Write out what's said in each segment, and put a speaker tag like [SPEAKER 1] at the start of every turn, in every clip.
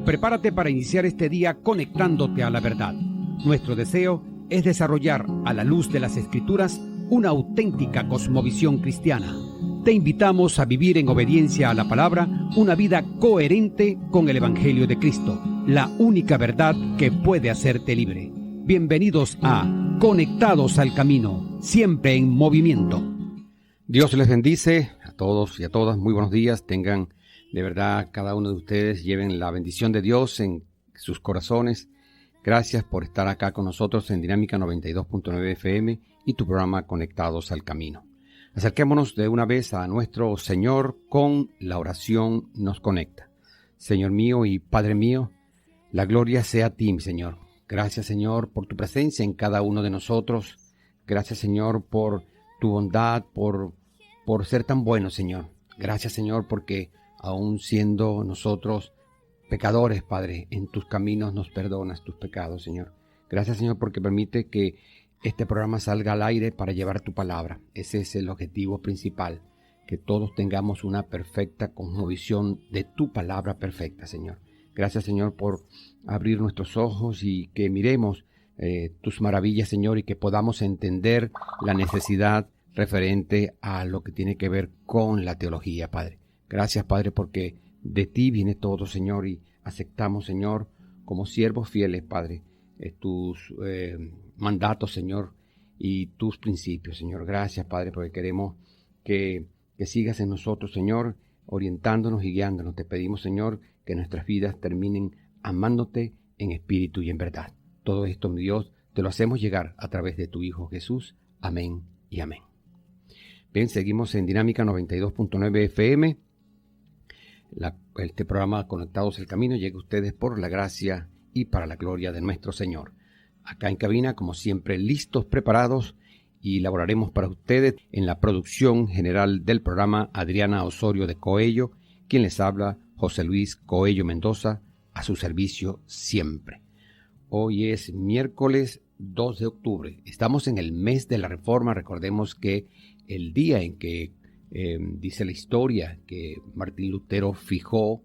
[SPEAKER 1] Prepárate para iniciar este día conectándote a la verdad. Nuestro deseo es desarrollar, a la luz de las Escrituras, una auténtica cosmovisión cristiana. Te invitamos a vivir en obediencia a la palabra una vida coherente con el Evangelio de Cristo, la única verdad que puede hacerte libre. Bienvenidos a Conectados al Camino, siempre en movimiento.
[SPEAKER 2] Dios les bendice a todos y a todas. Muy buenos días. Tengan de verdad cada uno de ustedes, lleven la bendición de Dios en sus corazones. Gracias por estar acá con nosotros en Dinámica 92.9 FM y tu programa Conectados al Camino. Acerquémonos de una vez a nuestro Señor con la oración nos conecta. Señor mío y Padre mío, la gloria sea a ti, mi Señor. Gracias, Señor, por tu presencia en cada uno de nosotros. Gracias, Señor, por tu bondad, por ser tan bueno, Señor. Gracias, Señor, porque aún siendo nosotros pecadores, Padre, en tus caminos nos perdonas tus pecados, Señor. Gracias, Señor, porque permite que este programa salga al aire para llevar tu palabra. Ese es el objetivo principal, que todos tengamos una perfecta cosmovisión de tu palabra perfecta, Señor. Gracias, Señor, por abrir nuestros ojos y que miremos tus maravillas, Señor, y que podamos entender la necesidad referente a lo que tiene que ver con la teología, Padre. Gracias, Padre, porque de ti viene todo, Señor, y aceptamos, Señor, como siervos fieles, Padre, tus mandatos, Señor, y tus principios, Señor. Gracias, Padre, porque queremos que sigas en nosotros, Señor, orientándonos y guiándonos. Te pedimos, Señor, que nuestras vidas terminen amándote en espíritu y en verdad. Todo esto, mi Dios, te lo hacemos llegar a través de tu Hijo Jesús. Amén y amén. Bien, seguimos en Dinámica 92.9 FM. Este programa Conectados al Camino llega a ustedes por la gracia y para la gloria de nuestro Señor. Acá en cabina, como siempre, listos, preparados, y laboraremos para ustedes en la producción general del programa Adriana Osorio de Coello, quien les habla, José Luis Coello Mendoza, a su servicio siempre. Hoy es miércoles 2 de octubre. Estamos en el mes de la Reforma. Recordemos que el día en que dice la historia que Martín Lutero fijó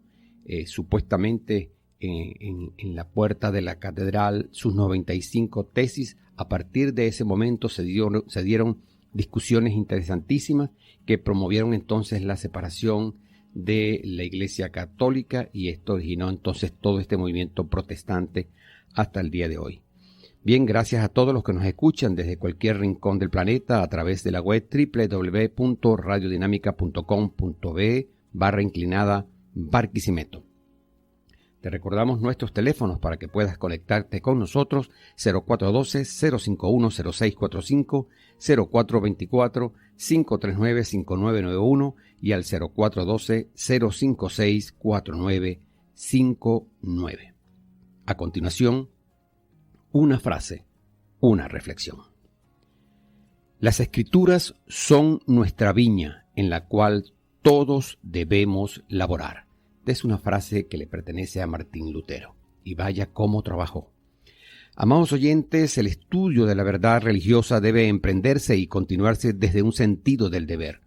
[SPEAKER 2] supuestamente en la puerta de la catedral sus 95 tesis. A partir de ese momento se dieron discusiones interesantísimas que promovieron entonces la separación de la Iglesia Católica, y esto originó entonces todo este movimiento protestante hasta el día de hoy. Bien, gracias a todos los que nos escuchan desde cualquier rincón del planeta a través de la web www.radiodinámica.com.be/Barquisimeto. Te recordamos nuestros teléfonos para que puedas conectarte con nosotros: 0412-051-0645, 0424-539-5991 y al 0412-056-4959. A continuación, una frase, una reflexión. Las Escrituras son nuestra viña en la cual todos debemos laborar. Es una frase que le pertenece a Martín Lutero. Y vaya cómo trabajó. Amados oyentes, el estudio de la verdad religiosa debe emprenderse y continuarse desde un sentido del deber.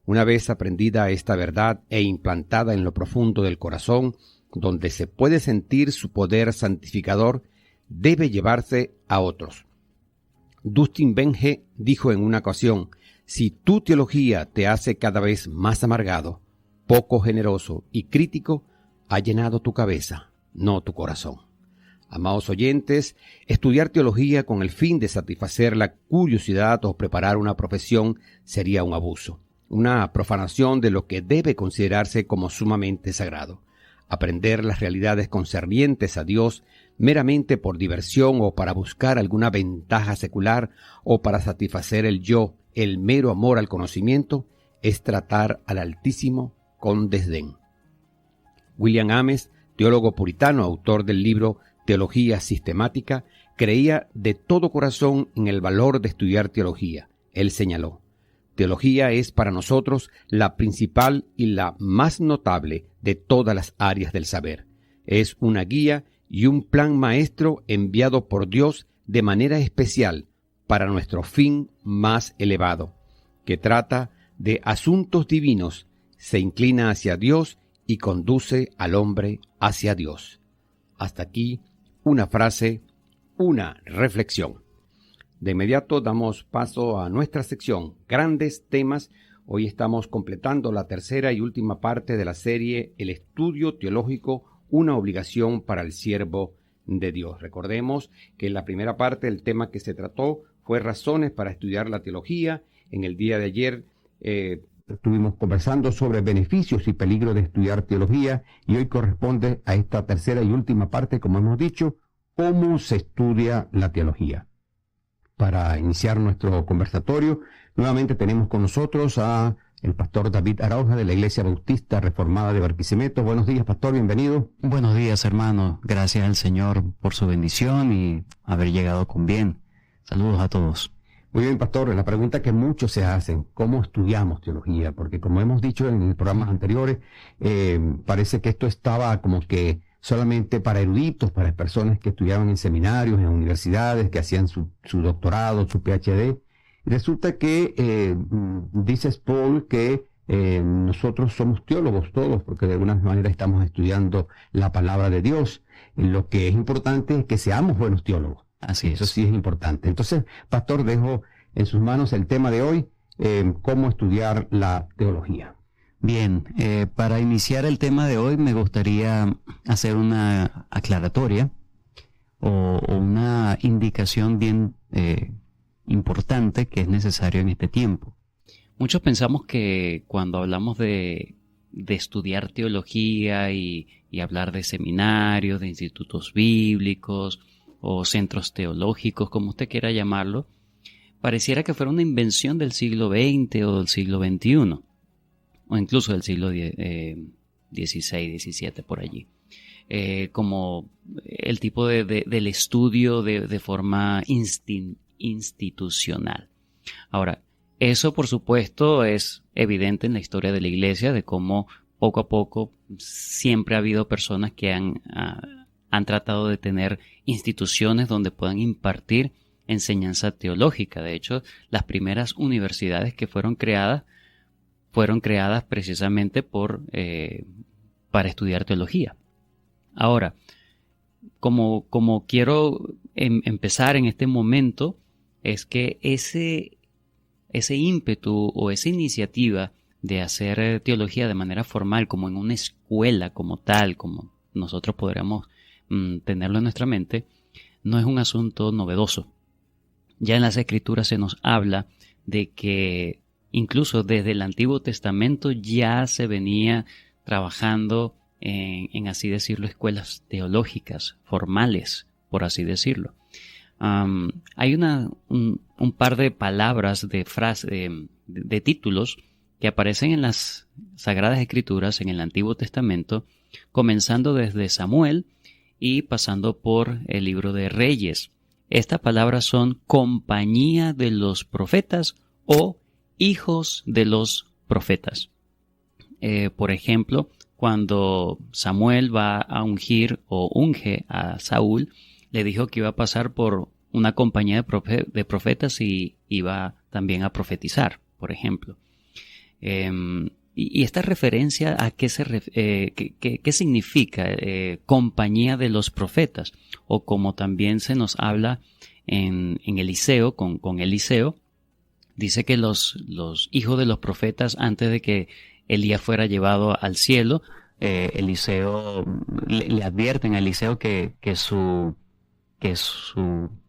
[SPEAKER 2] Una vez aprendida esta verdad e implantada en lo profundo del corazón, donde se puede sentir su poder santificador, debe llevarse a otros. Dustin Benge dijo en una ocasión: si tu teología te hace cada vez más amargado, poco generoso y crítico, ha llenado tu cabeza, no tu corazón. Amados oyentes, estudiar teología con el fin de satisfacer la curiosidad o preparar una profesión sería un abuso, una profanación de lo que debe considerarse como sumamente sagrado. Aprender las realidades concernientes a Dios meramente por diversión o para buscar alguna ventaja secular o para satisfacer el yo, el mero amor al conocimiento, es tratar al Altísimo con desdén. William Ames, teólogo puritano, autor del libro Teología Sistemática, creía de todo corazón en el valor de estudiar teología. Él señaló: teología es para nosotros la principal y la más notable de todas las áreas del saber. Es una guía y un plan maestro enviado por Dios de manera especial para nuestro fin más elevado, que trata de asuntos divinos, se inclina hacia Dios y conduce al hombre hacia Dios. Hasta aquí una frase, una reflexión. De inmediato damos paso a nuestra sección, Grandes Temas. Hoy estamos completando la tercera y última parte de la serie El estudio teológico, una obligación para el siervo de Dios. Recordemos que en la primera parte el tema que se trató fue razones para estudiar la teología. En el día de ayer estuvimos conversando sobre beneficios y peligros de estudiar teología, y hoy corresponde a esta tercera y última parte, como hemos dicho, cómo se estudia la teología. Para iniciar nuestro conversatorio, nuevamente tenemos con nosotros a el pastor David Arauja de la Iglesia Bautista Reformada de Barquisimeto. Buenos días, pastor, bienvenido.
[SPEAKER 3] Buenos días, hermano. Gracias al Señor por su bendición y haber llegado con bien. Saludos a todos.
[SPEAKER 2] Muy bien, pastor, la pregunta que muchos se hacen, ¿cómo estudiamos teología? Porque como hemos dicho en programas anteriores, parece que esto estaba como que solamente para eruditos, para personas que estudiaban en seminarios, en universidades, que hacían su doctorado, su PhD. Resulta que dice Paul que nosotros somos teólogos todos, porque de alguna manera estamos estudiando la palabra de Dios. Lo que es importante es que seamos buenos teólogos.
[SPEAKER 3] Así es.
[SPEAKER 2] Eso sí es importante. Entonces, pastor, dejo en sus manos el tema de hoy, cómo estudiar la teología.
[SPEAKER 3] Bien, para iniciar el tema de hoy me gustaría hacer una aclaratoria o una indicación bien importante que es necesario en este tiempo. Muchos pensamos que cuando hablamos de estudiar teología y hablar de seminarios, de institutos bíblicos o centros teológicos, como usted quiera llamarlo, pareciera que fuera una invención del siglo XX o del siglo XXI. O incluso del siglo XVI, XVII, por allí. Como el tipo del estudio de forma institucional. Ahora, eso por supuesto es evidente en la historia de la Iglesia, de cómo poco a poco siempre ha habido personas que han tratado de tener instituciones donde puedan impartir enseñanza teológica. De hecho, las primeras universidades que fueron creadas precisamente para estudiar teología. Ahora, como quiero empezar en este momento, es que ese ímpetu o esa iniciativa de hacer teología de manera formal, como en una escuela como tal, como nosotros podríamos tenerlo en nuestra mente, no es un asunto novedoso. Ya en las Escrituras se nos habla de que incluso desde el Antiguo Testamento ya se venía trabajando en así decirlo, escuelas teológicas formales, por así decirlo. Hay un par de palabras, de frases, de títulos que aparecen en las Sagradas Escrituras en el Antiguo Testamento, comenzando desde Samuel y pasando por el libro de Reyes. Estas palabras son compañía de los profetas o hijos de los profetas. Por ejemplo, cuando Samuel va a ungir o unge a Saúl, le dijo que iba a pasar por una compañía de profetas y iba también a profetizar, por ejemplo. Y esta referencia a qué significa compañía de los profetas, o como también se nos habla en Eliseo, con Eliseo, dice que los hijos de los profetas, antes de que Elías fuera llevado al cielo, Eliseo le advierten a Eliseo que su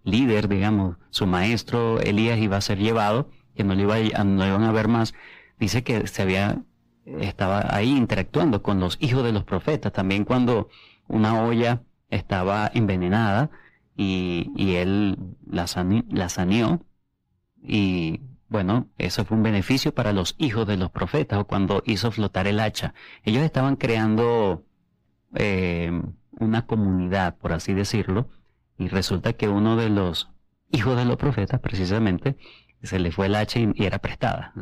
[SPEAKER 3] líder, digamos, su maestro Elías iba a ser llevado, que no lo iban a ver más. Dice que estaba ahí interactuando con los hijos de los profetas, también cuando una olla estaba envenenada y él la saneó, y bueno, eso fue un beneficio para los hijos de los profetas, o cuando hizo flotar el hacha. Ellos estaban creando una comunidad, por así decirlo, y resulta que uno de los hijos de los profetas, precisamente, se le fue el hacha y era prestada.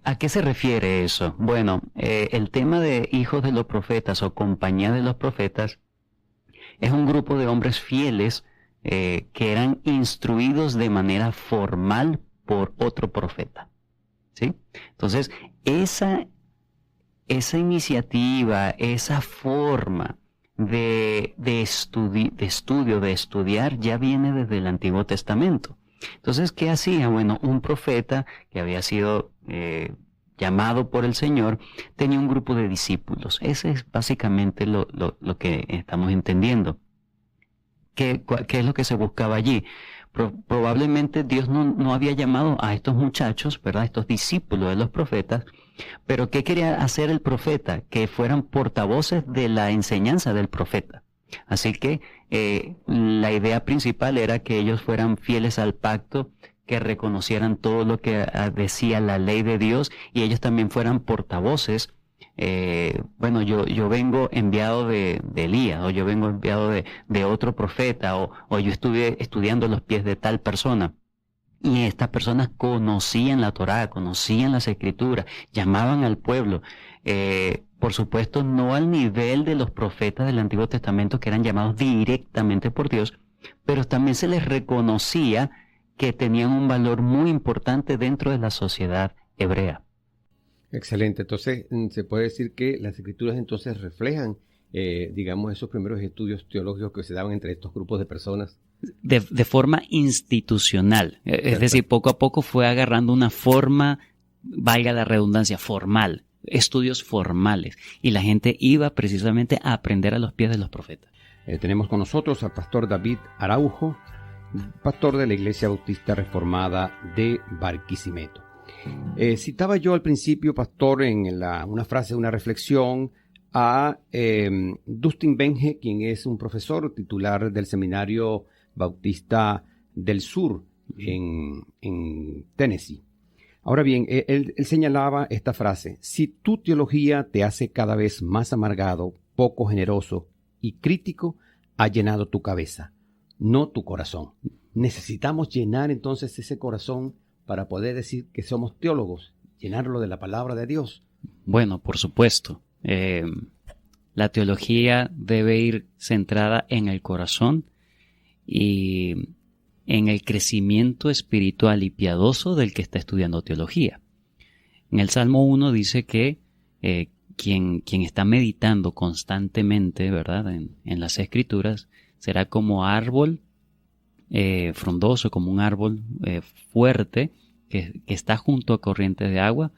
[SPEAKER 3] ¿A qué se refiere eso? Bueno, el tema de hijos de los profetas o compañía de los profetas es un grupo de hombres fieles que eran instruidos de manera formal por otro profeta, ¿sí? Entonces, esa iniciativa, esa forma de estudiar, ya viene desde el Antiguo Testamento. Entonces, ¿qué hacía? Bueno, un profeta que había sido llamado por el Señor tenía un grupo de discípulos. Ese es básicamente lo que estamos entendiendo. ¿Qué es lo que se buscaba allí? Probablemente Dios no había llamado a estos muchachos, ¿verdad? Estos discípulos de los profetas, pero ¿qué quería hacer el profeta? Que fueran portavoces de la enseñanza del profeta. Así que la idea principal era que ellos fueran fieles al pacto, que reconocieran todo lo que decía la ley de Dios, y ellos también fueran portavoces. Bueno, yo vengo enviado de Elías, o yo vengo enviado de otro profeta, o yo estuve estudiando los pies de tal persona. Y estas personas conocían la Torá, conocían las Escrituras, llamaban al pueblo. Por supuesto, no al nivel de los profetas del Antiguo Testamento, que eran llamados directamente por Dios, pero también se les reconocía que tenían un valor muy importante dentro de la sociedad hebrea.
[SPEAKER 2] Excelente. Entonces, se puede decir que las Escrituras entonces reflejan, digamos, esos primeros estudios teológicos que se daban entre estos grupos de personas.
[SPEAKER 3] De forma institucional. Es decir, poco a poco fue agarrando una forma, valga la redundancia, formal. Estudios formales. Y la gente iba precisamente a aprender a los pies de los profetas.
[SPEAKER 2] Tenemos con nosotros al pastor David Araujo, pastor de la Iglesia Bautista Reformada de Barquisimeto. Citaba yo al principio, pastor, en una frase, una reflexión, a Dustin Benge, quien es un profesor titular del Seminario Bautista del Sur en Tennessee. Ahora bien, él señalaba esta frase: si tu teología te hace cada vez más amargado, poco generoso y crítico, ha llenado tu cabeza, no tu corazón. Necesitamos llenar entonces ese corazón para poder decir que somos teólogos, llenarlo de la palabra de Dios.
[SPEAKER 3] Bueno, por supuesto. La teología debe ir centrada en el corazón y en el crecimiento espiritual y piadoso del que está estudiando teología. En el Salmo 1 dice que quien está meditando constantemente, ¿verdad?, en las Escrituras, será como árbol frondoso, como un árbol fuerte que está junto a corrientes de agua,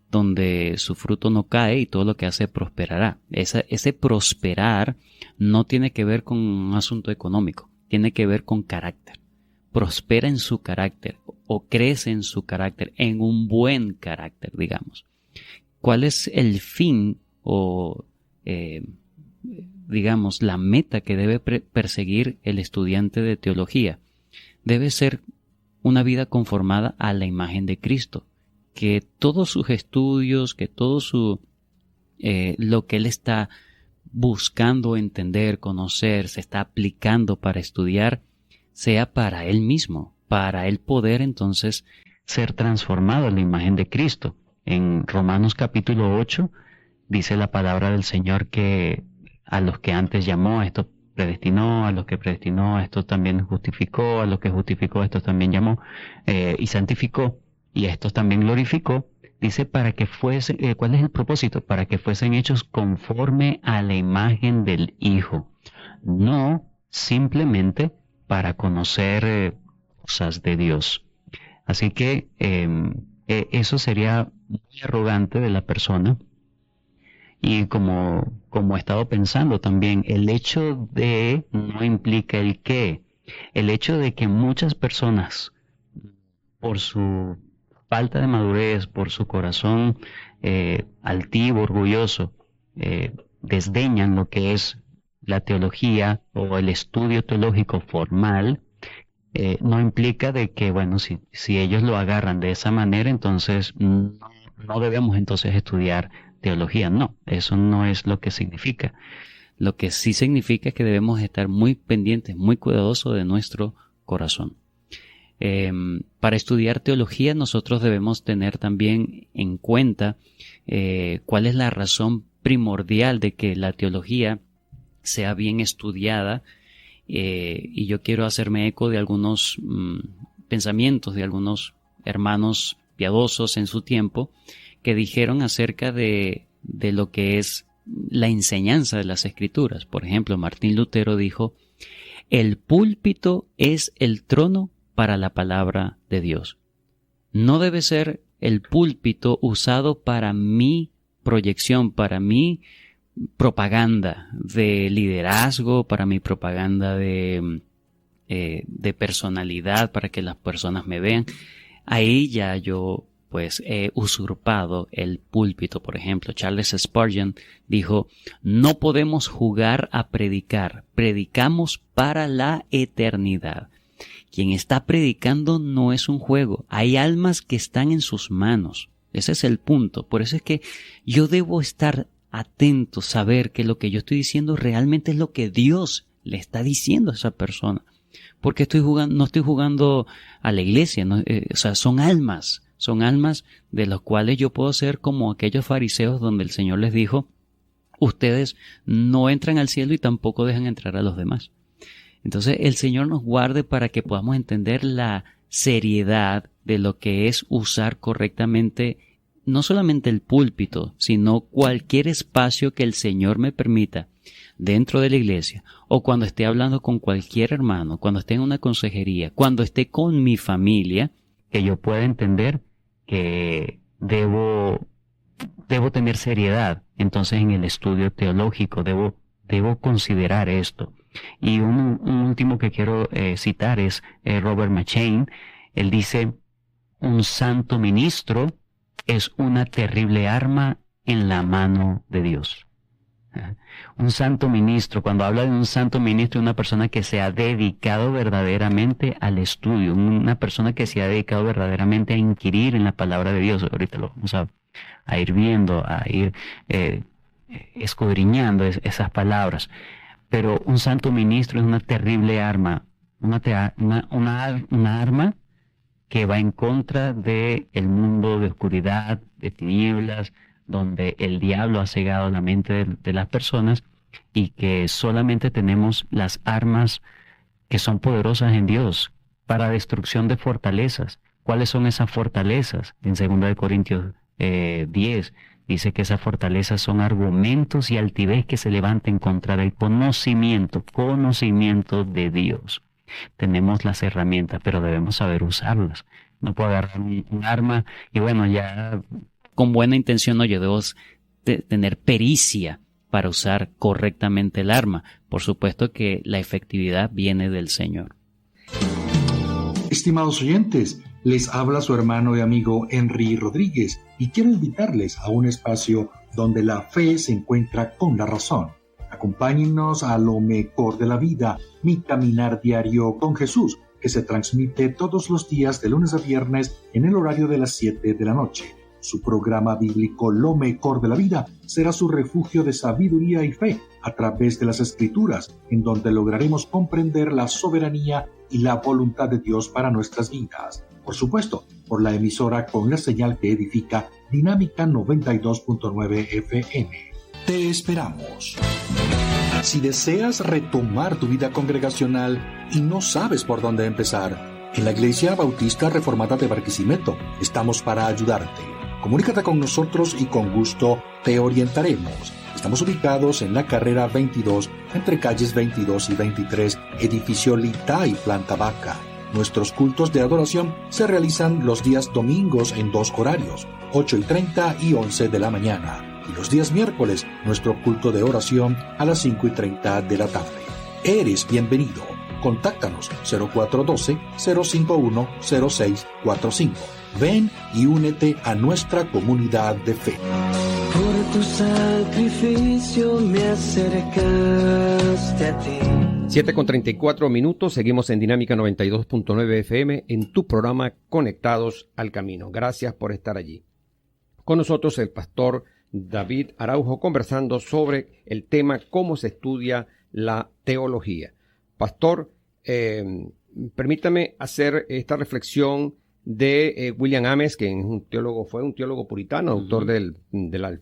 [SPEAKER 3] donde su fruto no cae y todo lo que hace prosperará. Ese prosperar no tiene que ver con un asunto económico, tiene que ver con carácter. Prospera en su carácter o crece en su carácter, en un buen carácter, digamos. ¿Cuál es el fin o digamos, la meta que debe perseguir el estudiante de teología? Debe ser una vida conformada a la imagen de Cristo, que todos sus estudios, que todo lo que él está buscando entender, conocer, se está aplicando para estudiar, sea para él mismo, para él poder entonces ser transformado en la imagen de Cristo. En Romanos capítulo 8 dice la palabra del Señor que a los que antes llamó, a estos predestinó, a los que predestinó, a estos también justificó, a los que justificó, a estos también llamó y santificó, y a estos también glorificó. Dice para que fuesen, ¿cuál es el propósito? Para que fuesen hechos conforme a la imagen del Hijo, no simplemente para conocer cosas de Dios. Así que eso sería muy arrogante de la persona. Y como he estado pensando también, el hecho de no implica el qué. El hecho de que muchas personas, por su falta de madurez, por su corazón altivo, orgulloso, desdeñan lo que es la teología o el estudio teológico formal, no implica de que, bueno, si ellos lo agarran de esa manera, entonces no debemos entonces estudiar teología. No, eso no es lo que significa. Lo que sí significa es que debemos estar muy pendientes, muy cuidadosos de nuestro corazón. Para estudiar teología nosotros debemos tener también en cuenta cuál es la razón primordial de que la teología sea bien estudiada, y yo quiero hacerme eco de algunos pensamientos de algunos hermanos piadosos en su tiempo que dijeron acerca de lo que es la enseñanza de las Escrituras. Por ejemplo, Martín Lutero dijo, el púlpito es el trono para la palabra de Dios. No debe ser el púlpito usado para mi proyección, para mi propaganda de liderazgo, para mi propaganda de personalidad, para que las personas me vean. Ahí ya yo pues he usurpado el púlpito. Por ejemplo, Charles Spurgeon dijo, no podemos jugar a predicar, predicamos para la eternidad. Quien está predicando no es un juego, hay almas que están en sus manos. Ese es el punto. Por eso es que yo debo estar atento, saber que lo que yo estoy diciendo realmente es lo que Dios le está diciendo a esa persona. Porque no estoy jugando a la iglesia, ¿no? O sea, son almas de las cuales yo puedo ser como aquellos fariseos donde el Señor les dijo, ustedes no entran al cielo y tampoco dejan entrar a los demás. Entonces el Señor nos guarde para que podamos entender la seriedad de lo que es usar correctamente no solamente el púlpito, sino cualquier espacio que el Señor me permita dentro de la iglesia, o cuando esté hablando con cualquier hermano, cuando esté en una consejería, cuando esté con mi familia, que yo pueda entender que debo tener seriedad. Entonces en el estudio teológico debo considerar esto. Y un último que quiero citar es Robert McChain. Él dice, un santo ministro es una terrible arma en la mano de Dios. Un santo ministro, cuando habla de un santo ministro, una persona que se ha dedicado verdaderamente al estudio, una persona que se ha dedicado verdaderamente a inquirir en la palabra de Dios. Ahorita lo vamos a ir viendo, a ir escudriñando esas palabras. Pero un santo ministro es una terrible arma, una arma que va en contra del mundo de oscuridad, de tinieblas, donde el diablo ha cegado la mente de las personas, y que solamente tenemos las armas que son poderosas en Dios para destrucción de fortalezas. ¿Cuáles son esas fortalezas? En 2 Corintios 10 dice que esas fortalezas son argumentos y altivez que se levanten contra el conocimiento de Dios. Tenemos las herramientas, pero debemos saber usarlas. No puedo agarrar un arma y bueno, ya con buena intención, no, yo debo tener pericia para usar correctamente el arma. Por supuesto que la efectividad viene del Señor.
[SPEAKER 4] Estimados oyentes, les habla su hermano y amigo Henry Rodríguez y quiero invitarles a un espacio donde la fe se encuentra con la razón. Acompáñennos a lo mejor de la vida, mi caminar diario con Jesús, que se transmite todos los días de lunes a viernes en el horario de las 7 de la noche. Su programa bíblico Lo Mejor de la Vida será su refugio de sabiduría y fe a través de las Escrituras, en donde lograremos comprender la soberanía y la voluntad de Dios para nuestras vidas. Por supuesto, por la emisora con la señal que edifica, Dinámica 92.9 FM. Te esperamos. Si deseas retomar tu vida congregacional y no sabes por dónde empezar, en la Iglesia Bautista Reformada de Barquisimeto estamos para ayudarte. Comunícate con nosotros y con gusto te orientaremos. Estamos ubicados en la carrera 22, entre calles 22 y 23, edificio Litá y planta baja. Nuestros cultos de adoración se realizan los días domingos en 2 horarios, 8:30 y 11 de la mañana. Y los días miércoles, nuestro culto de oración a las 5:30 de la tarde. Eres bienvenido. Contáctanos 0412-051-0645. Ven y únete a nuestra comunidad de fe.
[SPEAKER 5] Por tu sacrificio me acercaste a ti.
[SPEAKER 2] 7:34, seguimos en Dinámica 92.9 FM en tu programa Conectados al Camino. Gracias por estar allí. Con nosotros el pastor David Araujo conversando sobre el tema cómo se estudia la teología. Pastor, permítame hacer esta reflexión de William Ames, que fue un teólogo puritano, autor del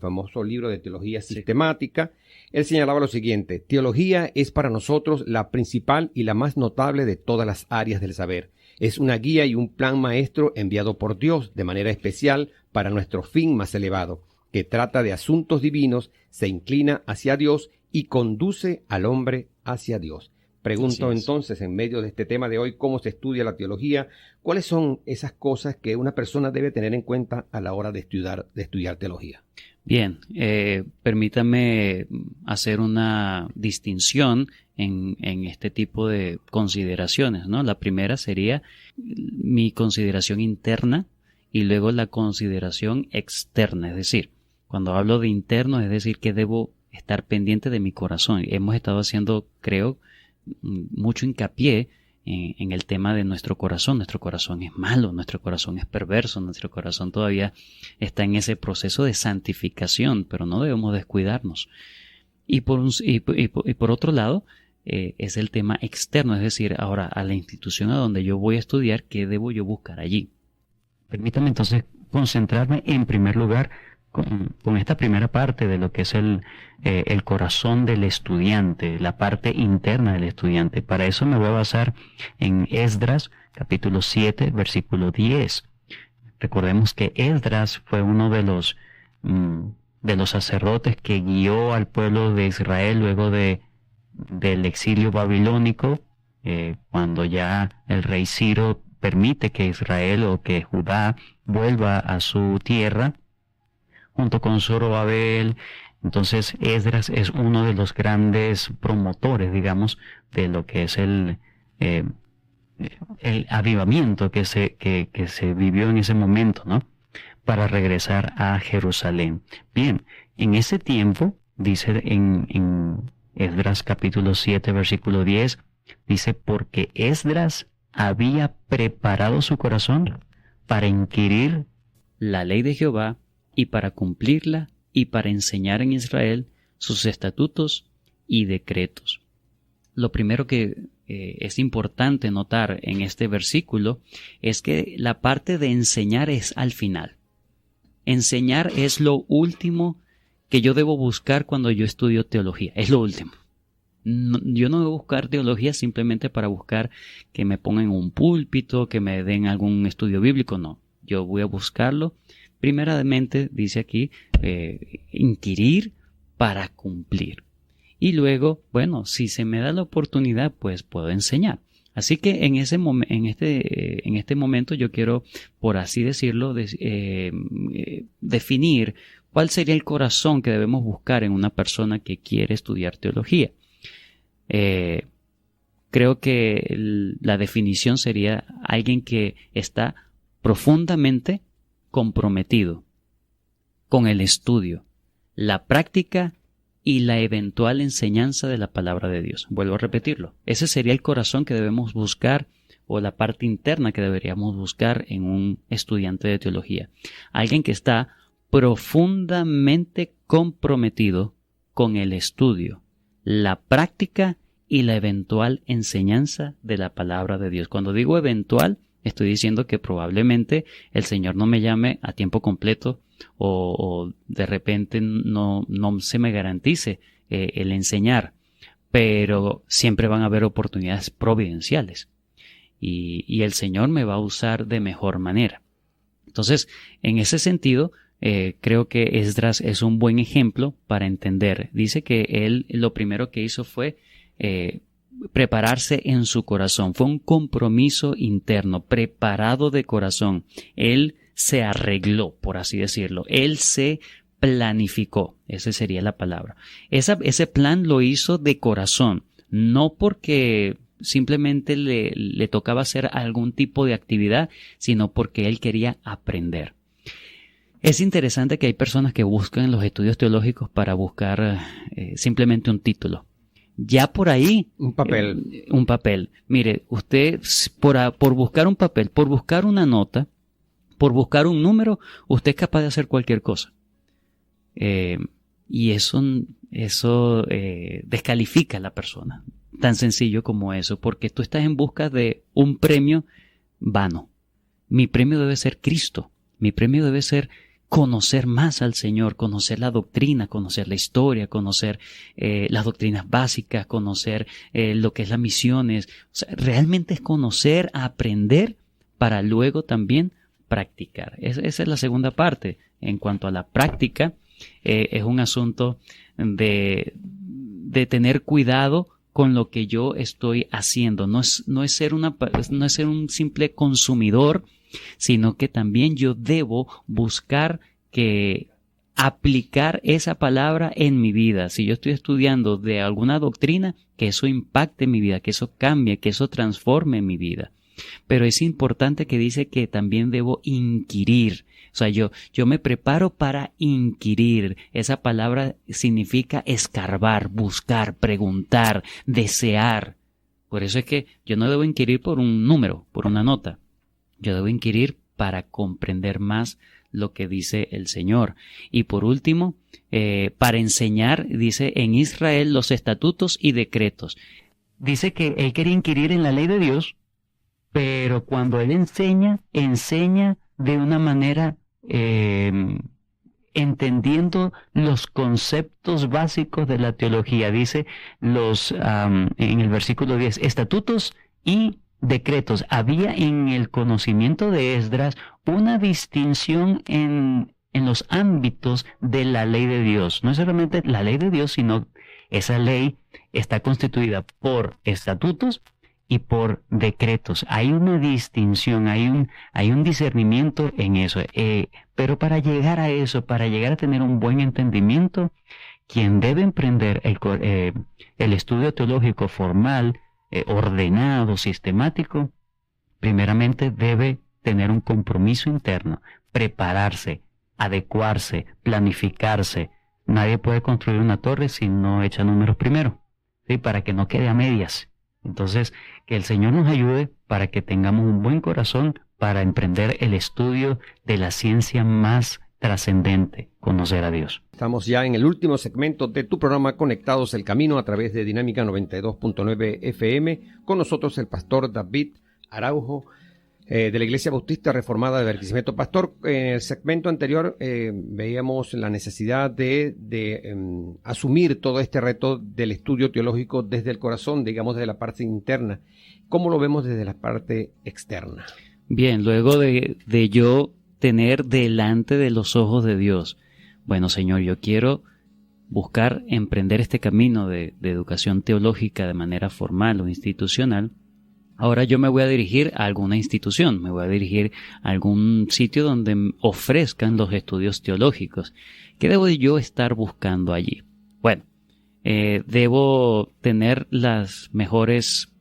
[SPEAKER 2] famoso libro de Teología Sistemática. Él señalaba lo siguiente: teología es para nosotros la principal y la más notable de todas las áreas del saber. Es una guía y un plan maestro enviado por Dios de manera especial para nuestro fin más elevado, que trata de asuntos divinos, se inclina hacia Dios y conduce al hombre hacia Dios. Pregunto entonces, en medio de este tema de hoy, cómo se estudia la teología, ¿cuáles son esas cosas que una persona debe tener en cuenta a la hora de estudiar teología?
[SPEAKER 3] Bien, permítame hacer una distinción en este tipo de consideraciones, ¿no? La primera sería mi consideración interna y luego la consideración externa, es decir, cuando hablo de interno, es decir, que debo estar pendiente de mi corazón. Hemos estado haciendo, creo, mucho hincapié en el tema de nuestro corazón. Nuestro corazón es malo, nuestro corazón es perverso, nuestro corazón todavía está en ese proceso de santificación, pero no debemos descuidarnos. Y por otro lado, es el tema externo, es decir, ahora a la institución a donde yo voy a estudiar, ¿qué debo yo buscar allí? Permítame entonces concentrarme en primer lugar con esta primera parte de lo que es el corazón del estudiante, la parte interna del estudiante. Para eso me voy a basar en Esdras, capítulo 7, versículo 10. Recordemos que Esdras fue uno de los sacerdotes que guió al pueblo de Israel luego del exilio babilónico, cuando ya el rey Ciro permite que Israel o que Judá vuelva a su tierra, junto con Zorobabel. Entonces Esdras es uno de los grandes promotores, digamos, de lo que es el avivamiento que se vivió en ese momento, ¿no? Para regresar a Jerusalén. Bien, en ese tiempo, dice en Esdras capítulo 7, versículo 10, dice, porque Esdras había preparado su corazón para inquirir la ley de Jehová y para cumplirla y para enseñar en Israel sus estatutos y decretos. Lo primero que es importante notar en este versículo es que la parte de enseñar es al final. Enseñar es lo último que yo debo buscar cuando yo estudio teología. Es lo último. Yo no debo buscar teología simplemente para buscar que me pongan un púlpito, que me den algún estudio bíblico. No, yo voy a buscarlo. Primeramente, dice aquí, inquirir para cumplir. Y luego, bueno, si se me da la oportunidad, pues puedo enseñar. Así que en este momento yo quiero, por así decirlo, definir cuál sería el corazón que debemos buscar en una persona que quiere estudiar teología. Creo que la definición sería alguien que está profundamente comprometido con el estudio, la práctica y la eventual enseñanza de la palabra de Dios. Vuelvo a repetirlo. Ese sería el corazón que debemos buscar, o la parte interna que deberíamos buscar en un estudiante de teología. Alguien que está profundamente comprometido con el estudio, la práctica y la eventual enseñanza de la palabra de Dios. Cuando digo eventual, estoy diciendo que probablemente el Señor no me llame a tiempo completo o de repente no se me garantice el enseñar, pero siempre van a haber oportunidades providenciales y el Señor me va a usar de mejor manera. Entonces, en ese sentido, creo que Esdras es un buen ejemplo para entender. Dice que él lo primero que hizo fue prepararse en su corazón. Fue un compromiso interno, preparado de corazón. Él se arregló, por así decirlo. Él se planificó. Esa sería la palabra. Ese plan lo hizo de corazón, no porque simplemente le tocaba hacer algún tipo de actividad, sino porque él quería aprender. Es interesante que hay personas que buscan los estudios teológicos para buscar simplemente un título. Ya por ahí...
[SPEAKER 2] Un papel.
[SPEAKER 3] Un papel. Mire, usted por buscar un papel, por buscar una nota, por buscar un número, usted es capaz de hacer cualquier cosa. Y eso descalifica a la persona. Tan sencillo como eso, porque tú estás en busca de un premio vano. Mi premio debe ser Cristo. Mi premio debe ser conocer más al Señor, conocer la doctrina, conocer la historia, conocer las doctrinas básicas, conocer lo que es las misiones. O sea, realmente es conocer, aprender, para luego también practicar. Esa es la segunda parte. En cuanto a la práctica, es un asunto de tener cuidado con lo que yo estoy haciendo. No es ser un simple consumidor, sino que también yo debo buscar aplicar esa palabra en mi vida. Si yo estoy estudiando de alguna doctrina, que eso impacte mi vida, que eso cambie, que eso transforme mi vida. Pero es importante que dice que también debo inquirir. O sea, yo me preparo para inquirir. Esa palabra significa escarbar, buscar, preguntar, desear. Por eso es que yo no debo inquirir por un número, por una nota. Yo debo inquirir para comprender más lo que dice el Señor. Y por último, para enseñar, dice, en Israel los estatutos y decretos. Dice que él quería inquirir en la ley de Dios, pero cuando él enseña de una manera entendiendo los conceptos básicos de la teología. Dice en el versículo 10, estatutos y decretos. Había en el conocimiento de Esdras una distinción en los ámbitos de la ley de Dios. No es solamente la ley de Dios, sino esa ley está constituida por estatutos y por decretos. Hay una distinción, hay un discernimiento en eso. Pero para llegar a eso, para llegar a tener un buen entendimiento, quien debe emprender el estudio teológico formal, ordenado, sistemático, primeramente debe tener un compromiso interno, prepararse, adecuarse, planificarse. Nadie puede construir una torre si no echa números primero, ¿sí? Para que no quede a medias. Entonces, que el Señor nos ayude para que tengamos un buen corazón para emprender el estudio de la ciencia más trascendente, conocer a Dios.
[SPEAKER 2] Estamos ya en el último segmento de tu programa Conectados el Camino a través de Dinámica 92.9 FM. Con nosotros el pastor David Araujo, de la Iglesia Bautista Reformada de Barquisimeto. Pastor, en el segmento anterior veíamos la necesidad de asumir todo este reto del estudio teológico desde el corazón, digamos, desde la parte interna. ¿Cómo lo vemos desde la parte externa?
[SPEAKER 3] Bien, luego de yo tener delante de los ojos de Dios, bueno, Señor, yo quiero buscar emprender este camino de educación teológica de manera formal o institucional. Ahora yo me voy a dirigir a alguna institución, me voy a dirigir a algún sitio donde ofrezcan los estudios teológicos. ¿Qué debo yo estar buscando allí? Bueno, debo tener las mejores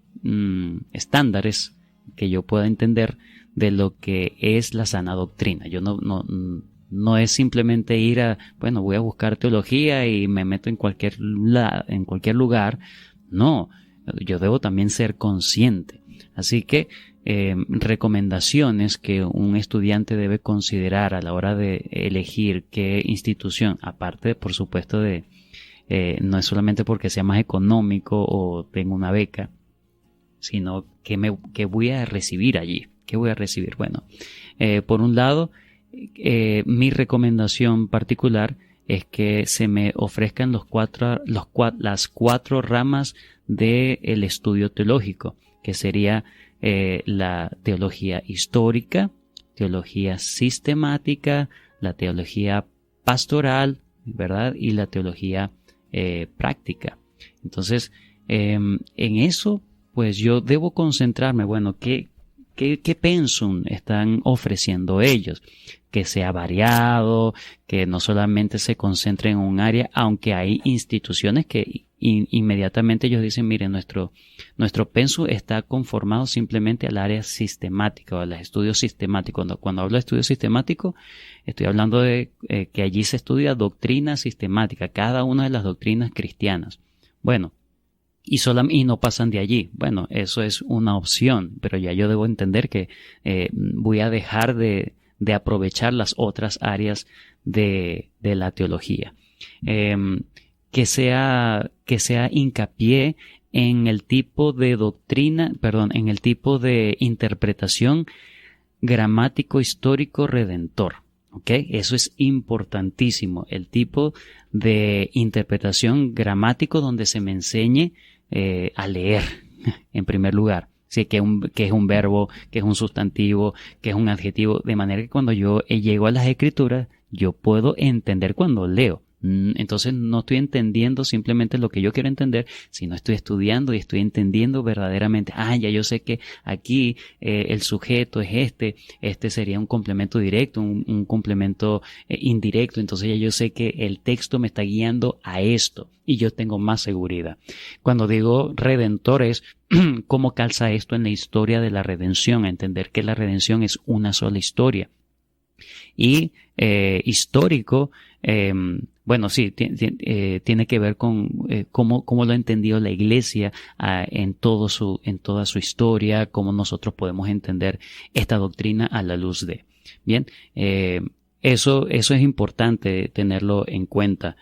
[SPEAKER 3] estándares que yo pueda entender de lo que es la sana doctrina. Yo no es simplemente ir voy a buscar teología y me meto en cualquier lugar. No, yo debo también ser consciente. Así que recomendaciones que un estudiante debe considerar a la hora de elegir qué institución, aparte por supuesto no es solamente porque sea más económico o tengo una beca, sino que voy a recibir allí. ¿Qué voy a recibir? Bueno, por un lado, mi recomendación particular es que se me ofrezcan las cuatro ramas del estudio teológico, que sería la teología histórica, teología sistemática, la teología pastoral, ¿verdad? Y la teología práctica. Entonces, en eso, pues yo debo concentrarme, bueno, ¿qué pensum están ofreciendo ellos? Que sea variado, que no solamente se concentre en un área, aunque hay instituciones que inmediatamente ellos dicen, miren, nuestro pensum está conformado simplemente al área sistemática o a los estudios sistemáticos. Cuando hablo de estudio sistemático, estoy hablando de que allí se estudia doctrina sistemática, cada una de las doctrinas cristianas. Bueno, y no pasan de allí. Bueno, eso es una opción, pero ya yo debo entender que voy a dejar de aprovechar las otras áreas de la teología. Que sea hincapié en el tipo de en el tipo de interpretación gramático, histórico, redentor. ¿Ok? Eso es importantísimo. El tipo de interpretación gramático donde se me enseñe a leer, en primer lugar. Sí, que es un verbo, que es un sustantivo, que es un adjetivo, de manera que cuando yo llego a las escrituras, yo puedo entender cuando leo. Entonces no estoy entendiendo simplemente lo que yo quiero entender, sino estoy estudiando y estoy entendiendo verdaderamente. Ya yo sé que aquí el sujeto es este sería un complemento directo, un complemento indirecto. Entonces ya yo sé que el texto me está guiando a esto y yo tengo más seguridad. Cuando digo redentor es cómo calza esto en la historia de la redención, a entender que la redención es una sola historia. Y histórico, bueno, sí, tiene que ver con cómo lo ha entendido la Iglesia en toda su historia, cómo nosotros podemos entender esta doctrina a la luz de. Bien, eso es importante tenerlo en cuenta.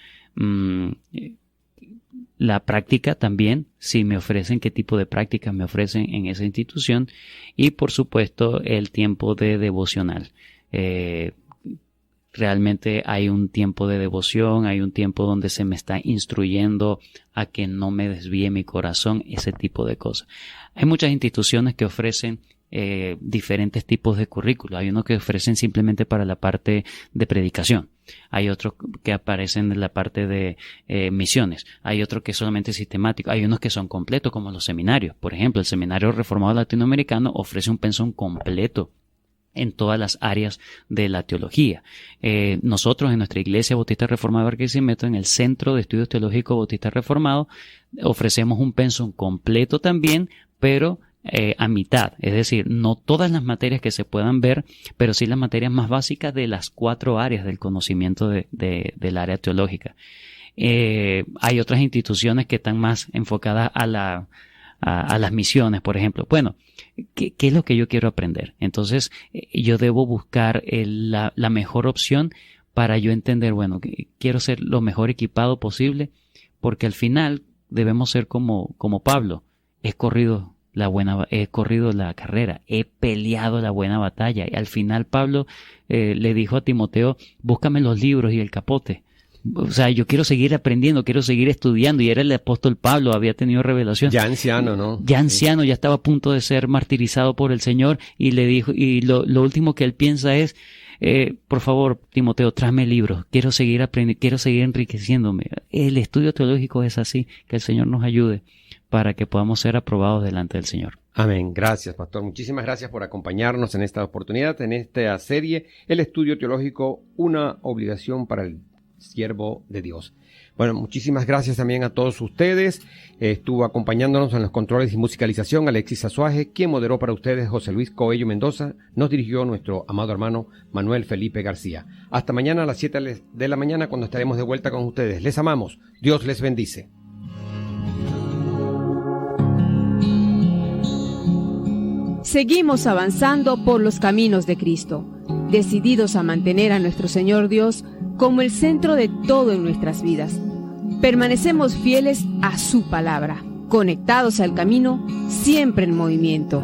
[SPEAKER 3] La práctica también, si me ofrecen, qué tipo de prácticas me ofrecen en esa institución, y por supuesto el tiempo de devocional. Realmente hay un tiempo de devoción, hay un tiempo donde se me está instruyendo a que no me desvíe mi corazón, ese tipo de cosas. Hay muchas instituciones que ofrecen diferentes tipos de currículos. Hay unos que ofrecen simplemente para la parte de predicación. Hay otros que aparecen en la parte de misiones. Hay otros que solamente es sistemático. Hay unos que son completos, como los seminarios. Por ejemplo, el Seminario Reformado Latinoamericano ofrece un pensum completo en todas las áreas de la teología. Nosotros en nuestra Iglesia Bautista Reformada de Barquisimeto, en el Centro de Estudios Teológicos Bautista Reformado, ofrecemos un pensum completo también, pero a mitad, es decir, no todas las materias que se puedan ver, pero sí las materias más básicas de las 4 áreas del conocimiento del área teológica. Hay otras instituciones que están más enfocadas a las misiones, por ejemplo. Bueno, ¿qué es lo que yo quiero aprender? Entonces, yo debo buscar la mejor opción para yo entender, bueno, quiero ser lo mejor equipado posible, porque al final debemos ser como Pablo. He corrido la carrera, he peleado la buena batalla. Y al final Pablo le dijo a Timoteo, búscame los libros y el capote. O sea, yo quiero seguir aprendiendo, quiero seguir estudiando. Y era el apóstol Pablo, había tenido revelación.
[SPEAKER 2] Ya anciano, ¿no?
[SPEAKER 3] Ya anciano, ya estaba a punto de ser martirizado por el Señor. Y le dijo, y lo último que él piensa es, por favor, Timoteo, tráeme libros. Quiero seguir aprendiendo, quiero seguir enriqueciéndome. El estudio teológico es así, que el Señor nos ayude para que podamos ser aprobados delante del Señor.
[SPEAKER 2] Amén. Gracias, pastor. Muchísimas gracias por acompañarnos en esta oportunidad, en esta serie, el estudio teológico, una obligación para el siervo de Dios. Bueno, muchísimas gracias también a todos ustedes. Estuvo acompañándonos en los controles y musicalización Alexis Azuaje, quien moderó para ustedes José Luis Coello Mendoza. Nos dirigió nuestro amado hermano Manuel Felipe García. Hasta mañana a las 7 de la mañana, cuando estaremos de vuelta con ustedes. Les amamos. Dios les bendice.
[SPEAKER 6] Seguimos avanzando por los caminos de Cristo, decididos a mantener a nuestro Señor Dios como el centro de todo en nuestras vidas. Permanecemos fieles a su palabra, conectados al camino, siempre en movimiento.